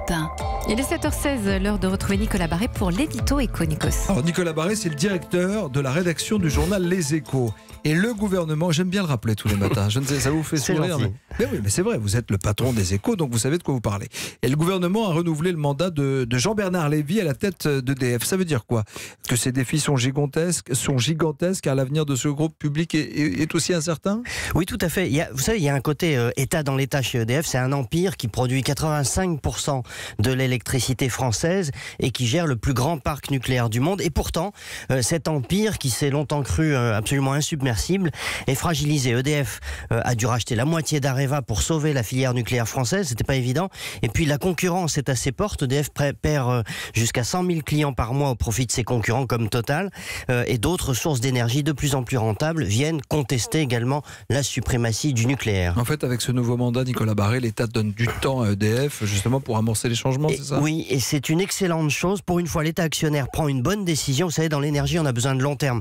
matin. Il est 7h16, l'heure de retrouver Nicolas Barré pour l'édito Écho, Nikos. Alors Nicolas Barré, c'est le directeur de la rédaction du journal Les Échos. Et le gouvernement, j'aime bien le rappeler tous les matins, je ne sais, ça vous fait sourire, mais oui, mais c'est vrai, vous êtes le patron des Échos, donc vous savez de quoi vous parlez. Et le gouvernement a renouvelé le mandat de Jean-Bernard Lévy à la tête d'EDF. Ça veut dire quoi? Que ces défis sont gigantesques, car l'avenir de ce groupe public est aussi incertain? Oui, tout à fait. Vous savez, il y a un côté État dans l'État chez EDF. C'est un empire qui produit 85% de l'électricité française et qui gère le plus grand parc nucléaire du monde. Et pourtant, cet empire qui s'est longtemps cru absolument insubmersible est fragilisé. EDF a dû racheter la moitié d'Areva pour sauver la filière nucléaire française. C'était pas évident. Et puis la concurrence est à ses portes. EDF perd jusqu'à 100 000 clients par mois au profit de ses concurrents comme Total. Et d'autres sources d'énergie de plus en plus rentables viennent contester également la suprématie du nucléaire. En fait, avec ce nouveau mandat, Nicolas Barré, l'État donne du temps à EDF justement pour amorcer les changements, c'est ça? Oui, et c'est une excellente chose. Pour une fois, l'État actionnaire prend une bonne décision. Vous savez, dans l'énergie, on a besoin de long terme.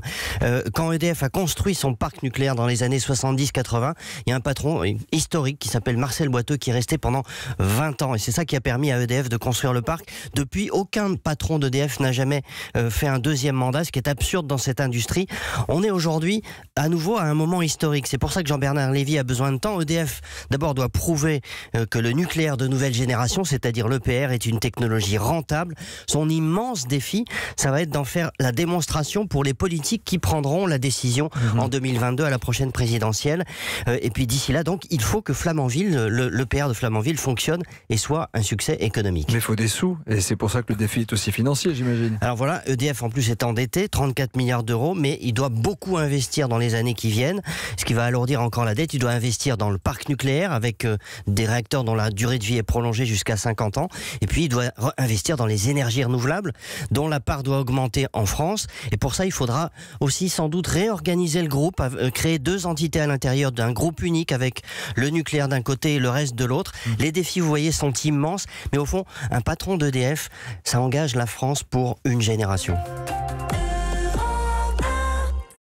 Quand EDF a construit son parc nucléaire dans les années 70-80, il y a un patron historique qui s'appelle Marcel Boiteux qui est resté pendant 20 ans. Et c'est ça qui a permis à EDF de construire le parc. Depuis, aucun patron d'EDF n'a jamais fait un deuxième mandat, ce qui est absurde dans cette industrie. On est aujourd'hui à nouveau à un moment historique. C'est pour ça que Jean-Bernard Lévy a besoin de temps. EDF, d'abord, doit prouver que le nucléaire de nouvelle génération, c'est-à-dire l'EPR, est une technologie rentable. Son immense défi, ça va être d'en faire la démonstration pour les politiques qui prendront la décision en 2022 à la prochaine présidentielle. Et puis d'ici là, donc, il faut que Flamanville, l'EPR de Flamanville fonctionne et soit un succès économique. Mais il faut des sous, et c'est pour ça que le défi est aussi financier, j'imagine. Alors voilà, EDF en plus est endetté, 34 milliards d'euros, mais il doit beaucoup investir dans les années qui viennent, ce qui va alourdir encore la dette. Il doit investir dans le parc nucléaire avec des réacteurs dont la durée de vie est prolongée jusqu'à 50 ans. Et puis il doit investir dans les énergies renouvelables, dont la part doit augmenter en France. Et pour ça, il faudra aussi sans doute réorganiser le groupe, créer deux entités à l'intérieur d'un groupe unique avec le nucléaire d'un côté et le reste de l'autre. Les défis, vous voyez, sont immenses. Mais au fond, un patron d'EDF, ça engage la France pour une génération.